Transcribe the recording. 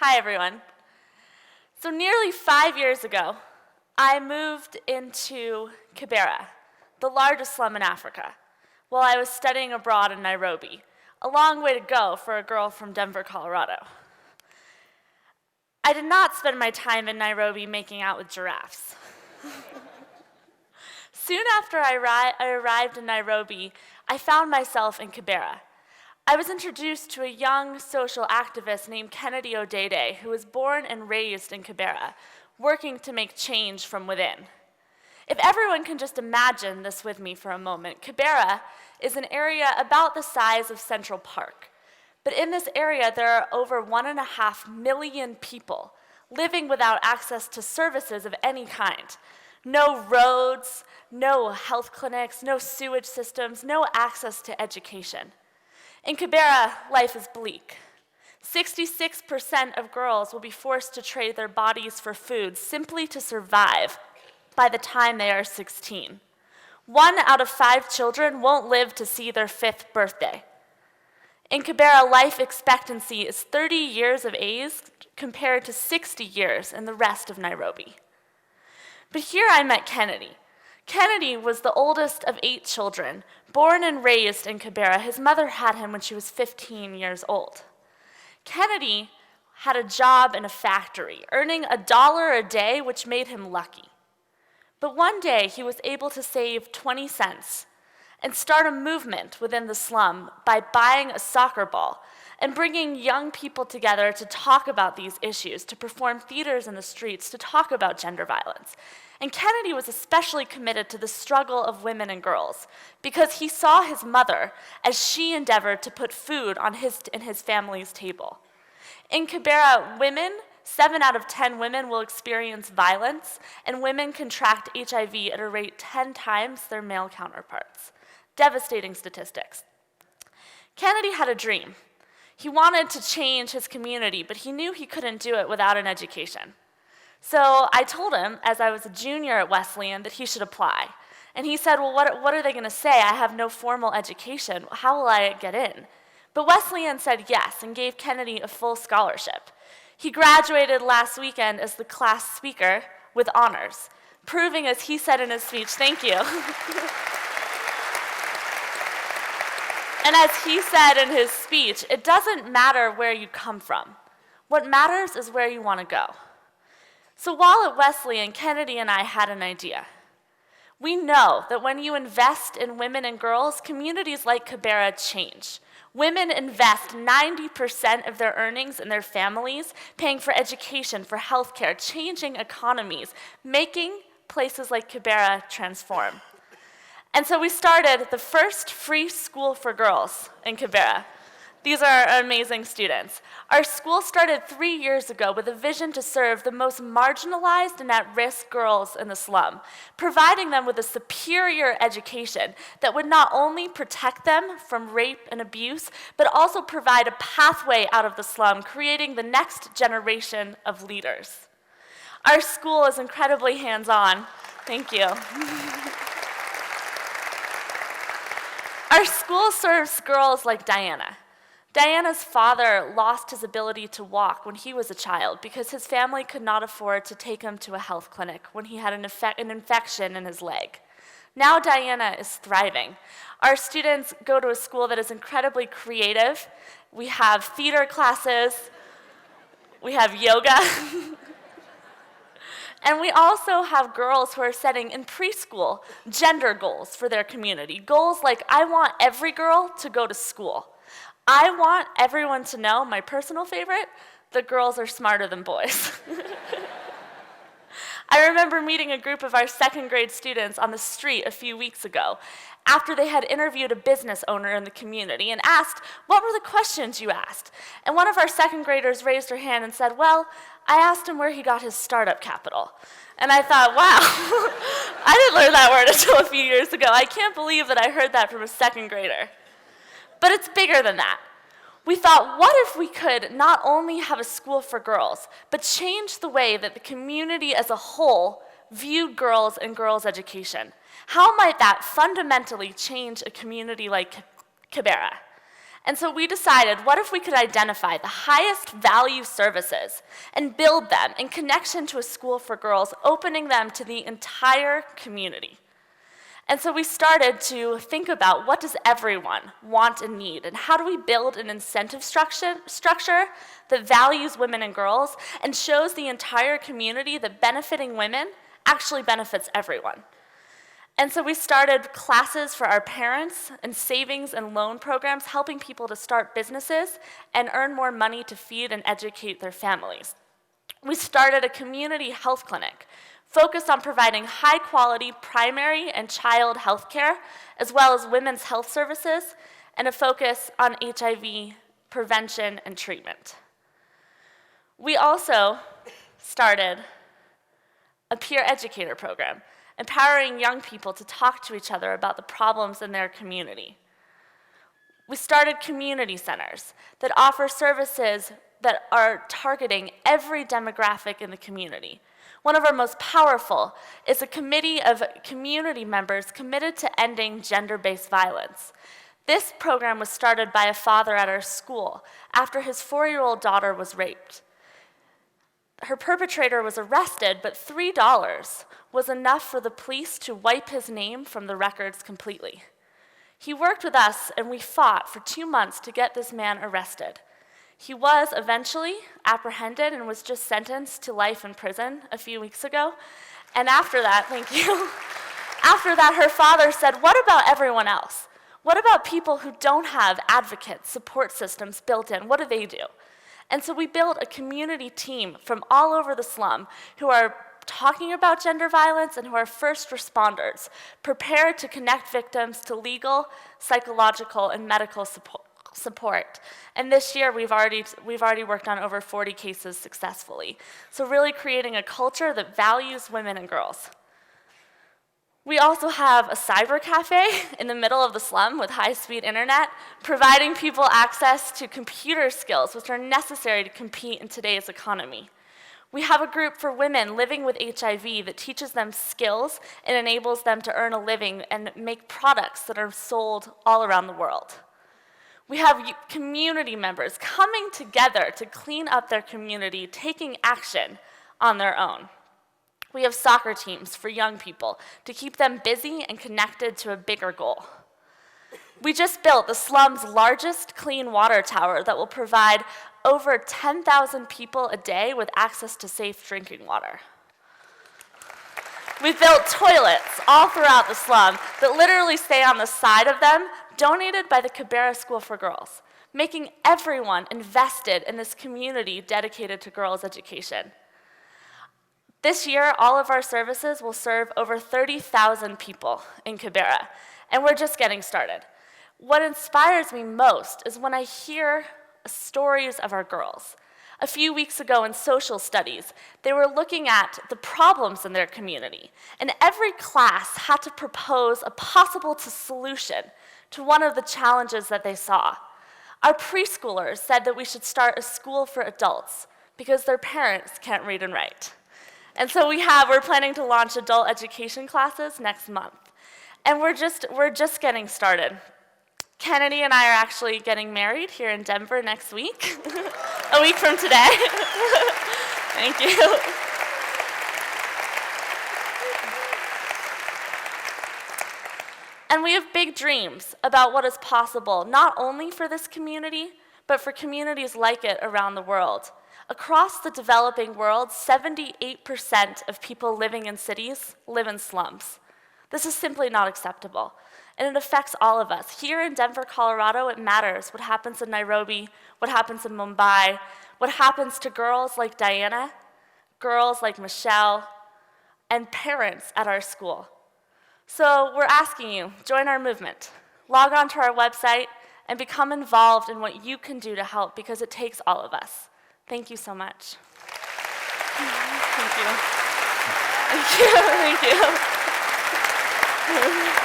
Hi, everyone. So nearly 5 years ago, I moved into Kibera, the largest slum in Africa, while I was studying abroad in Nairobi, a long way to go for a girl from Denver, Colorado. I did not spend my time in Nairobi making out with giraffes. Soon after I arrived in Nairobi, I found myself in Kibera. I was introduced to a young social activist named Kennedy Odede, who was born and raised in Kibera, working to make change from within. If everyone can just imagine this with me for a moment, Kibera is an area about the size of Central Park. But in this area, there are over 1.5 million people living without access to services of any kind. No roads, no health clinics, no sewage systems, no access to education. In Kibera, life is bleak. 66% of girls will be forced to trade their bodies for food simply to survive by the time they are 16. 1 out of 5 children won't live to see their 5th birthday. In Kibera, life expectancy is 30 years of age compared to 60 years in the rest of Nairobi. But here I met Kennedy. Kennedy was the oldest of 8 children, born and raised in Kibera. His mother had him when she was 15 years old. Kennedy had a job in a factory, earning $1 a day, which made him lucky. But one day, he was able to save 20 cents and start a movement within the slum by buying a soccer ball and bringing young people together to talk about these issues, to perform theaters in the streets, to talk about gender violence. And Kennedy was especially committed to the struggle of women and girls because he saw his mother as she endeavored to put food on his and his family's table. In Kibera, 7 out of 10 women will experience violence, and women contract HIV at a rate 10 times their male counterparts. Devastating statistics. Kennedy had a dream. He wanted to change his community, but he knew he couldn't do it without an education. So I told him, as I was a junior at Wesleyan, that he should apply. And he said, well, what are they going to say? I have no formal education. How will I get in? But Wesleyan said yes and gave Kennedy a full scholarship. He graduated last weekend as the class speaker with honors, proving, as he said in his speech, thank you. And as he said in his speech, it doesn't matter where you come from. What matters is where you want to go. So while at Wesleyan, Kennedy and I had an idea. We know that when you invest in women and girls, communities like Kibera change. Women invest 90% of their earnings in their families, paying for education, for healthcare, changing economies, making places like Kibera transform. And so we started the first free school for girls in Kibera. These are amazing students. Our school started 3 years ago with a vision to serve the most marginalized and at-risk girls in the slum, providing them with a superior education that would not only protect them from rape and abuse, but also provide a pathway out of the slum, creating the next generation of leaders. Our school is incredibly hands-on. Thank you. Our school serves girls like Diana. Diana's father lost his ability to walk when he was a child because his family could not afford to take him to a health clinic when he had an infection in his leg. Now Diana is thriving. Our students go to a school that is incredibly creative. We have theater classes, we have yoga, and we also have girls who are setting in preschool gender goals for their community. Goals like, I want every girl to go to school. I want everyone to know, my personal favorite, that girls are smarter than boys. I remember meeting a group of our 2nd grade students on the street a few weeks ago after they had interviewed a business owner in the community and asked, what were the questions you asked? And one of our 2nd graders raised her hand and said, well, I asked him where he got his startup capital. And I thought, wow, I didn't learn that word until a few years ago. I can't believe that I heard that from a 2nd grader. But it's bigger than that. We thought, what if we could not only have a school for girls, but change the way that the community as a whole viewed girls and girls' education? How might that fundamentally change a community like Kibera? And so we decided, what if we could identify the highest value services and build them in connection to a school for girls, opening them to the entire community? And so we started to think about, what does everyone want and need, and how do we build an incentive structure that values women and girls and shows the entire community that benefiting women actually benefits everyone. And so we started classes for our parents and savings and loan programs, helping people to start businesses and earn more money to feed and educate their families. We started a community health clinic focused on providing high-quality primary and child health care, as well as women's health services, and a focus on HIV prevention and treatment. We also started a peer educator program, empowering young people to talk to each other about the problems in their community. We started community centers that offer services that are targeting every demographic in the community. One of our most powerful is a committee of community members committed to ending gender-based violence. This program was started by a father at our school after his 4-year-old daughter was raped. Her perpetrator was arrested, but $3 was enough for the police to wipe his name from the records completely. He worked with us, and we fought for 2 months to get this man arrested. He was eventually apprehended and was just sentenced to life in prison a few weeks ago. And after that, thank you, after that, her father said, what about everyone else? What about people who don't have advocates, support systems built in? What do they do? And so we built a community team from all over the slum who are talking about gender violence and who are first responders, prepared to connect victims to legal, psychological, and medical support. And this year, we've already worked on over 40 cases successfully. So really creating a culture that values women and girls. We also have a cyber cafe in the middle of the slum with high-speed internet, providing people access to computer skills, which are necessary to compete in today's economy. We have a group for women living with HIV that teaches them skills and enables them to earn a living and make products that are sold all around the world. We have community members coming together to clean up their community, taking action on their own. We have soccer teams for young people to keep them busy and connected to a bigger goal. We just built the slum's largest clean water tower that will provide over 10,000 people a day with access to safe drinking water. We've built toilets all throughout the slum that literally stay on the side of them, donated by the Kibera School for Girls, making everyone invested in this community dedicated to girls' education. This year, all of our services will serve over 30,000 people in Kibera, and we're just getting started. What inspires me most is when I hear stories of our girls. A few weeks ago in social studies, they were looking at the problems in their community, and every class had to propose a possible solution to one of the challenges that they saw. Our preschoolers said that we should start a school for adults because their parents can't read and write. And so we're planning to launch adult education classes next month. And we're just getting started. Kennedy and I are actually getting married here in Denver next week, a week from today. Thank you. And we have big dreams about what is possible, not only for this community, but for communities like it around the world. Across the developing world, 78% of people living in cities live in slums. This is simply not acceptable, and it affects all of us. Here in Denver, Colorado, it matters what happens in Nairobi, what happens in Mumbai, what happens to girls like Diana, girls like Michelle, and parents at our school. So we're asking you, join our movement. Log on to our website and become involved in what you can do to help, because it takes all of us. Thank you so much. Thank you. Thank you. Thank you.